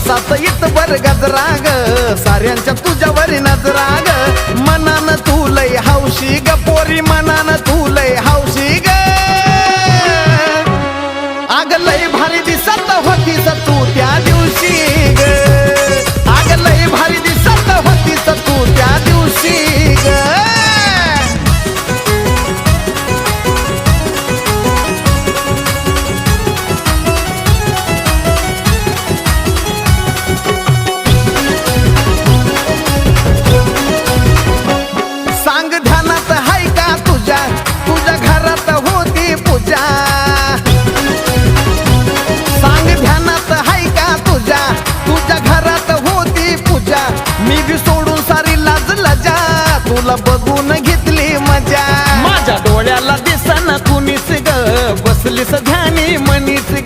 केसात इतभर गजरा ग साऱ्यांच्या तुझ्यावर नजरा ग मनान तू लय हौशी ग पोरी मनान तू लय हौशी ग आग लय भारी दिसत होतीस तू त्या दिवशी ग आग लय भारी दिसत होतीस तू त्या दिवशी ग सांग ध्यानात हाय का तुझ्या तुझ्या घरात होती पूजा सांग ध्यानात हाय का तुझ्या तुझ्या घरात होती पूजा मी बी सोडून सारी लाज लजा तुला बघून घेतली मजा माझ्या डोळ्याला दिसना कुणीच ग बसलीस ध्यानी मनीच